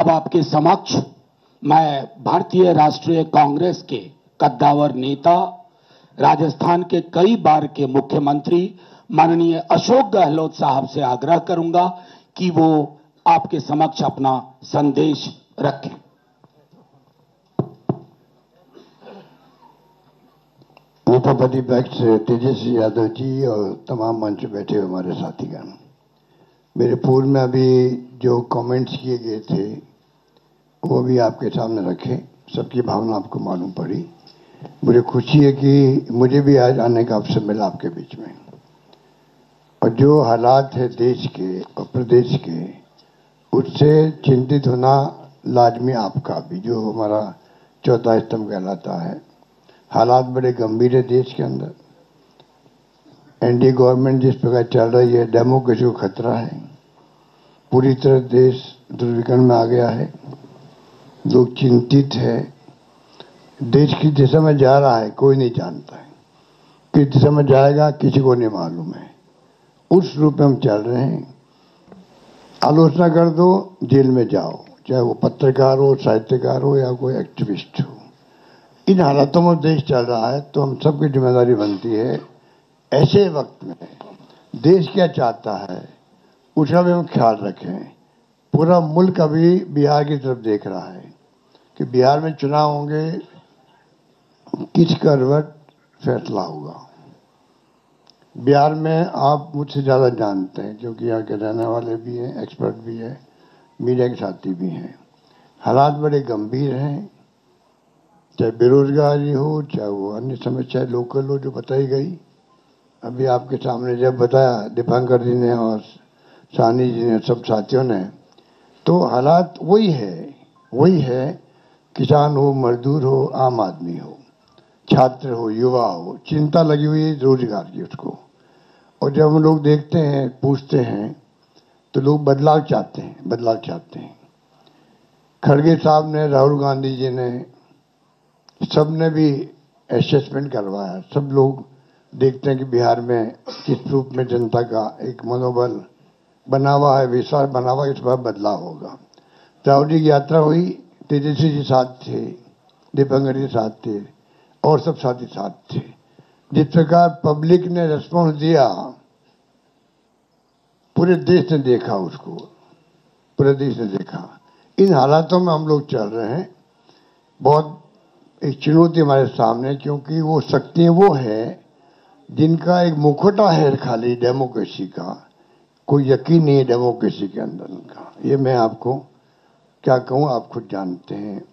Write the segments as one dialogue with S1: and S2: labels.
S1: अब आपके समक्ष मैं भारतीय राष्ट्रीय कांग्रेस के कद्दावर नेता, राजस्थान के कई बार के मुख्यमंत्री माननीय अशोक गहलोत साहब से आग्रह करूंगा कि वो आपके समक्ष अपना संदेश रखें।
S2: नेता प्रतिपक्ष तेजस्वी यादव जी और तमाम मंच पे बैठे हुए हमारे साथीगण, मेरे पूर्व में अभी जो कमेंट्स किए गए थे वो भी आपके सामने रखे। सबकी भावना आपको मालूम पड़ी। मुझे खुशी है कि मुझे भी आज आने का अवसर मिला आपके बीच में। और जो हालात है देश के और प्रदेश के, उससे चिंतित होना लाजमी आपका भी, जो हमारा चौथा स्तंभ कहलाता है। हालात बड़े गंभीर है देश के अंदर। एनडीए गवर्नमेंट जिस प्रकार चल रही है, डेमोक्रेसी को खतरा है। पूरी तरह देश दुर्विकरण में आ गया है। लोग चिंतित है। देश किस दिशा में जा रहा है कोई नहीं जानता है। किस दिशा में जाएगा किसी को नहीं मालूम है। उस रूप में हम चल रहे हैं। आलोचना कर दो, जेल में जाओ, चाहे वो पत्रकार हो, साहित्यकार हो या कोई एक्टिविस्ट हो। इन हालातों में देश चल रहा है, तो हम सबकी जिम्मेदारी बनती है ऐसे वक्त में देश क्या चाहता है उसका भी हम ख्याल रखें। पूरा मुल्क अभी बिहार की तरफ देख रहा है कि बिहार में चुनाव होंगे, किस करवट फैसला होगा। बिहार में आप मुझसे ज़्यादा जानते हैं क्योंकि यहाँ के रहने वाले भी हैं, एक्सपर्ट भी हैं, मीडिया के साथी भी हैं। हालात बड़े गंभीर हैं, चाहे बेरोजगारी हो, चाहे वो अन्य समस्या लोकल हो जो बताई गई। अभी आपके सामने जब बताया दीपांकर जी ने और सानी जी ने, सब साथियों ने, तो हालात वही है। किसान हो, मजदूर हो, आम आदमी हो, छात्र हो, युवा हो, चिंता लगी हुई है रोजगार की उसको। और जब हम लोग देखते हैं, पूछते हैं, तो लोग बदलाव चाहते हैं। खड़गे साहब ने, राहुल गांधी जी ने, सब ने भी असेसमेंट करवाया। सब लोग देखते हैं कि बिहार में किस रूप में जनता का एक मनोबल बना हुआ है, विश्वास बना हुआ, इस बार बदलाव होगा। राहुल जी की यात्रा हुई, तेजस्वी जी साथ थे, दीपांकर जी साथ थे और सब साथी साथ थे। जिस प्रकार पब्लिक ने रिस्पॉन्स दिया, पूरे देश ने देखा उसको, पूरे देश ने देखा। इन हालातों में हम लोग चल रहे हैं। बहुत एक चुनौती हमारे सामने, क्योंकि वो शक्तियां वो है जिनका एक मुखौटा है खाली डेमोक्रेसी का। कोई यकीन नहीं है डेमोक्रेसी के अंदर उनका। ये मैं आपको क्या कहूँ, आप खुद जानते हैं।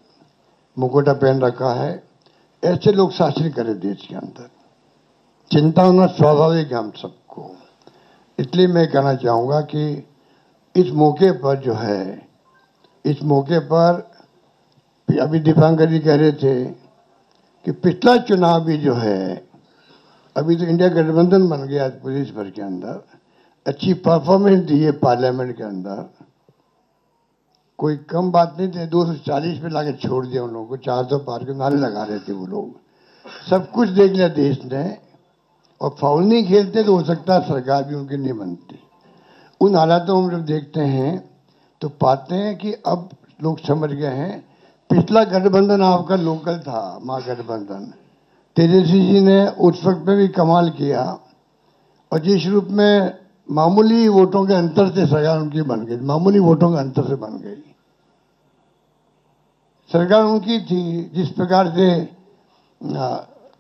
S2: मुखौटा पहन रखा है। ऐसे लोग शासन करें देश के अंदर, चिंता होना स्वाभाविक है हम सबको। इसलिए मैं कहना चाहूँगा कि इस मौके पर जो है, इस मौके पर अभी दीपांकर जी कह रहे थे कि पिछला चुनाव भी जो है, अभी तो इंडिया गठबंधन बन गया प्रदेश भर के अंदर, अच्छी परफॉर्मेंस दी है पार्लियामेंट के अंदर। कोई कम बात नहीं थी। 240 पे लाके छोड़ दिया उन लोगों को। 400 पार के नारे लगा रहे थे वो लोग। सब कुछ देख लिया देश ने, और फाउल नहीं खेलते तो हो सकता है सरकार भी उनकी नहीं बनती। उन हालातों में जब देखते हैं तो पाते हैं कि अब लोग समझ गए हैं। पिछला गठबंधन आपका लोकल था, महागठबंधन। तेजस्वी जी ने उस वक्त में भी कमाल किया, और जिस रूप में मामूली वोटों के अंतर से सरकार उनकी बन गई, मामूली वोटों के अंतर से बन गई सरकार उनकी थी। जिस प्रकार से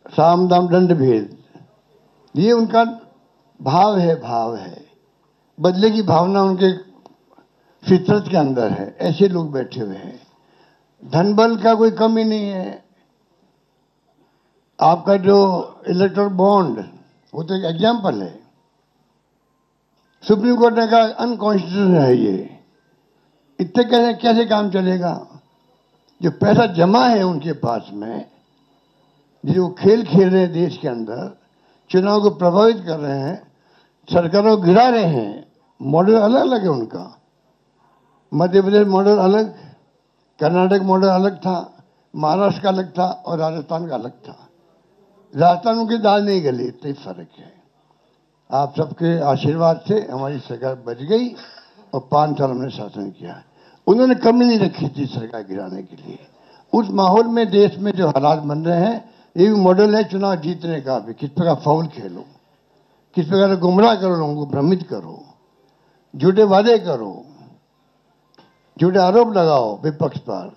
S2: साम दाम दंड भेद, ये उनका भाव है। बदले की भावना उनके फितरत के अंदर है। ऐसे लोग बैठे हुए हैं। धन बल का कोई कमी नहीं है। आपका जो इलेक्ट्रल बॉन्ड, वो तो एक एग्जाम्पल है। सुप्रीम कोर्ट ने कहा अनकॉन्स्टिट्यूशनल है ये। इतने कैसे काम चलेगा? जो पैसा जमा है उनके पास में, जो खेल खेल रहे हैं देश के अंदर, चुनाव को प्रभावित कर रहे हैं, सरकारों को गिरा रहे हैं। मॉडल अलग अलग है उनका। मध्य प्रदेश मॉडल अलग, कर्नाटक मॉडल अलग था, महाराष्ट्र का अलग था और राजस्थान का अलग था। राजस्थान उनकी दाल नहीं गली, इतना ही फर्क है। आप सबके आशीर्वाद से हमारी सरकार बच गई और 5 साल हमने शासन किया। उन्होंने कमी नहीं रखी थी सरकार गिराने के लिए। उस माहौल में देश में जो हालात बन रहे हैं, ये भी मॉडल है चुनाव जीतने का भी। किस प्रकार फाउल खेलो, किस प्रकार गुमराह करो, लोगों को भ्रमित करो, झूठे वादे करो, झूठे आरोप लगाओ विपक्ष पर।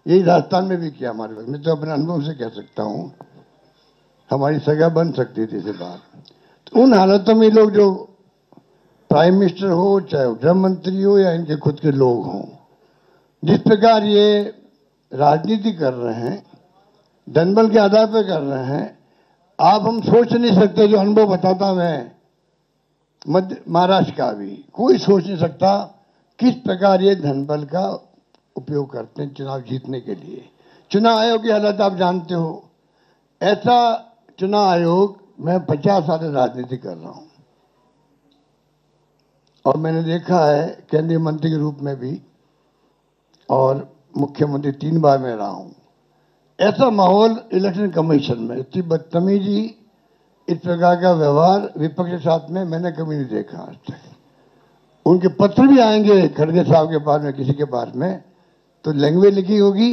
S2: यही राजस्थान में भी किया हमारे वक्त। मैं तो अपने अनुभव से कह सकता हूं, हमारी सगा बन सकती थी इसे बात। तो उन हालातों में लोग जो प्राइम मिनिस्टर हो, चाहे गृह मंत्री हो या इनके खुद के लोग हों, जिस प्रकार ये राजनीति कर रहे हैं, जनबल के आधार पर कर रहे हैं, आप हम सोच नहीं सकते। जो अनुभव बताता मैं मध्य महाराष्ट्र का भी, कोई सोच नहीं सकता किस प्रकार ये धनबल का उपयोग करते हैं चुनाव जीतने के लिए। चुनाव आयोग की हालत आप जानते हो। ऐसा चुनाव आयोग, मैं 50 साल से राजनीति कर रहा हूं और मैंने देखा है केंद्रीय मंत्री के रूप में भी और मुख्यमंत्री 3 बार में रहा हूं। ऐसा माहौल इलेक्शन कमीशन में, इतनी बदतमीजी, इस प्रकार का व्यवहार विपक्ष के साथ में मैंने कभी नहीं देखा आज तक। उनके पत्र भी आएंगे खड़गे साहब के पास में, किसी के पास में, तो लैंग्वेज लिखी होगी,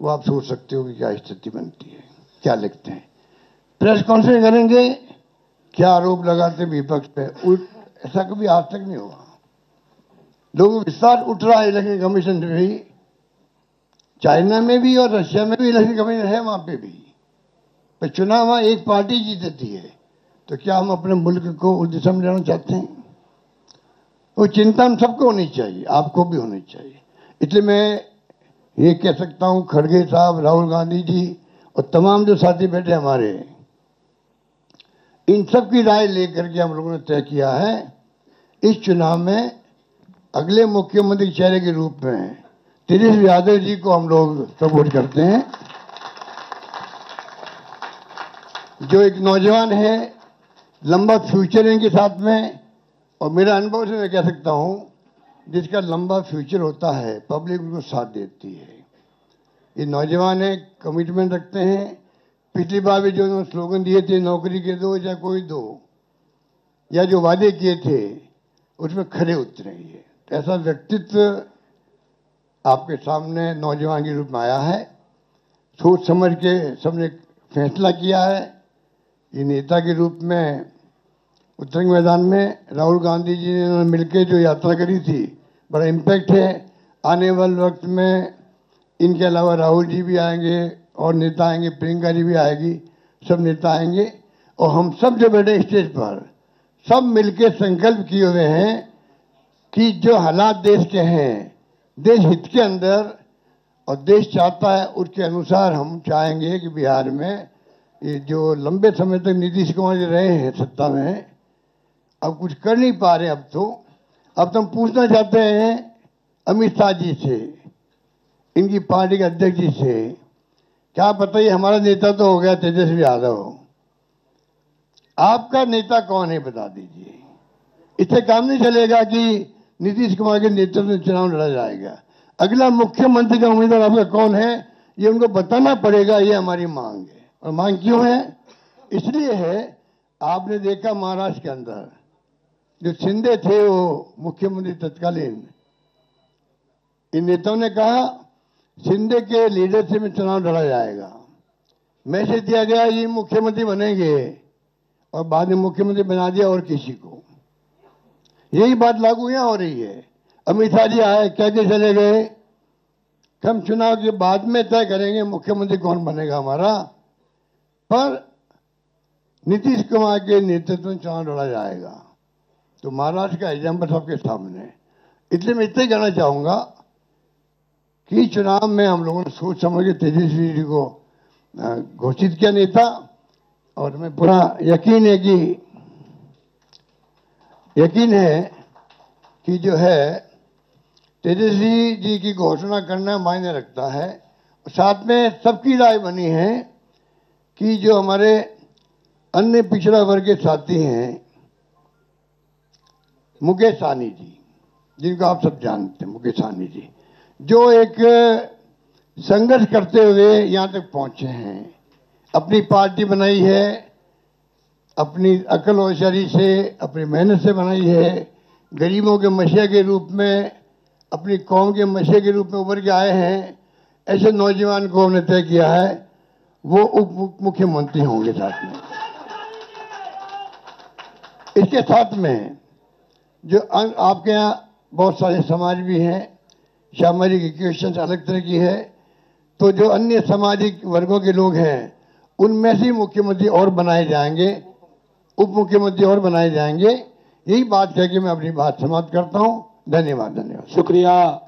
S2: वो आप सोच सकते हो कि क्या स्थिति बनती है, क्या लिखते हैं। प्रेस कॉन्फ्रेंस करेंगे, क्या आरोप लगाते विपक्ष पे, ऐसा कभी आज तक नहीं हुआ। लोगों को विश्वास उठ रहा है इलेक्शन कमीशन में भी, चाइना में भी और रशिया में भी इलेक्शन कमीशन है, वहां पे भी। पर चुनाव वहां एक पार्टी जीतती है, तो क्या हम अपने मुल्क को उस दिशा में लेना चाहते हैं? वो चिंता हम सबको होनी चाहिए, आपको भी होनी चाहिए। इसलिए मैं ये कह सकता हूं, खड़गे साहब, राहुल गांधी जी और तमाम जो साथी बैठे हमारे, इन सब की राय लेकर के हम लोगों ने तय किया है इस चुनाव में अगले मुख्यमंत्री के चेहरे के रूप में तेजस्वी यादव जी को हम लोग सपोर्ट करते हैं, जो एक नौजवान है, लंबा फ्यूचर है इनके साथ में। और मेरा अनुभव से मैं कह सकता हूं, जिसका लंबा फ्यूचर होता है, पब्लिक उनको साथ देती है। ये नौजवान है, कमिटमेंट रखते हैं। पिछली बार भी जो उन्होंने स्लोगन दिए थे, नौकरी के दो या कोई दो, या जो वादे किए थे, उसमें खरे उतरे। ये ऐसा व्यक्तित्व आपके सामने नौजवान के रूप में आया है। सोच समझ के सबने फैसला किया है। ये नेता के रूप में उत्तरंग मैदान में राहुल गांधी जी ने मिलकर जो यात्रा करी थी, बड़ा इम्पैक्ट है। आने वाले वक्त में इनके अलावा राहुल जी भी आएंगे और नेता आएंगे, प्रियंका जी भी आएगी, सब नेता आएंगे। और हम सब जो बैठे स्टेज पर, सब मिलकर संकल्प किए हुए हैं कि जो हालात देश के हैं, देश हित के अंदर और देश चाहता है उसके अनुसार हम चाहेंगे कि बिहार में ये जो लंबे समय तक नीतीश कुमार जी रहे हैं सत्ता में, अब कुछ कर नहीं पा रहे। अब तो हम पूछना चाहते हैं अमित शाह जी से, इनकी पार्टी के अध्यक्ष जी से, क्या बताइए, हमारा नेता तो हो गया तेजस्वी यादव, आपका नेता कौन है बता दीजिए। इससे काम नहीं चलेगा कि नीतीश कुमार के नेतृत्व में चुनाव लड़ा जाएगा। अगला मुख्यमंत्री का उम्मीदवार आपका कौन है, ये उनको बताना पड़ेगा। ये हमारी मांग है। और मांग क्यों है? इसलिए है, आपने देखा महाराष्ट्र के अंदर जो शिंदे थे, वो मुख्यमंत्री तत्कालीन, इन नेताओं ने कहा शिंदे के लीडरशिप में चुनाव लड़ा जाएगा। मैसेज दिया गया ये मुख्यमंत्री बनेंगे, और बाद में मुख्यमंत्री बना दिया और किसी को। यही बात लागू यहां हो रही है। अमित शाह जी आए, कहते चले गए हम चुनाव के बाद में तय करेंगे मुख्यमंत्री कौन बनेगा हमारा, पर नीतीश कुमार के नेतृत्व में चुनाव लड़ा जाएगा। तो महाराष्ट्र का एग्जाम्पल सबके सामने। इसलिए मैं इतना ही कहना चाहूंगा कि चुनाव में हम लोगों ने सोच समझ के तेजस्वी जी को घोषित किया नेता, और हमें पूरा यकीन है कि जो है तेजस्वी जी की घोषणा करना मायने रखता है। साथ में सबकी राय बनी है कि जो हमारे अन्य पिछड़ा वर्ग के साथी हैं, मुकेश सहनी जी, जिनको आप सब जानते हैं, मुकेश सहनी जी, जो एक संघर्ष करते हुए यहां तक पहुंचे हैं, अपनी पार्टी बनाई है, अपनी अकल होशियारी से, अपनी मेहनत से बनाई है, गरीबों के मसीहा के रूप में अपनी कौम के मशे के रूप में उभर के आए हैं, ऐसे नौजवान को हमने तय किया है वो उप मुख्यमंत्री होंगे साथ में। इसके साथ में जो आपके यहाँ बहुत सारे समाज भी हैं, सामाजिक इक्वेशन अलग तरह की है, तो जो अन्य सामाजिक वर्गों के लोग हैं उनमें से मुख्यमंत्री और बनाए जाएंगे, उप मुख्यमंत्री और बनाए जाएंगे। यही बात कह के मैं अपनी बात समाप्त करता हूं। धन्यवाद।
S1: शुक्रिया।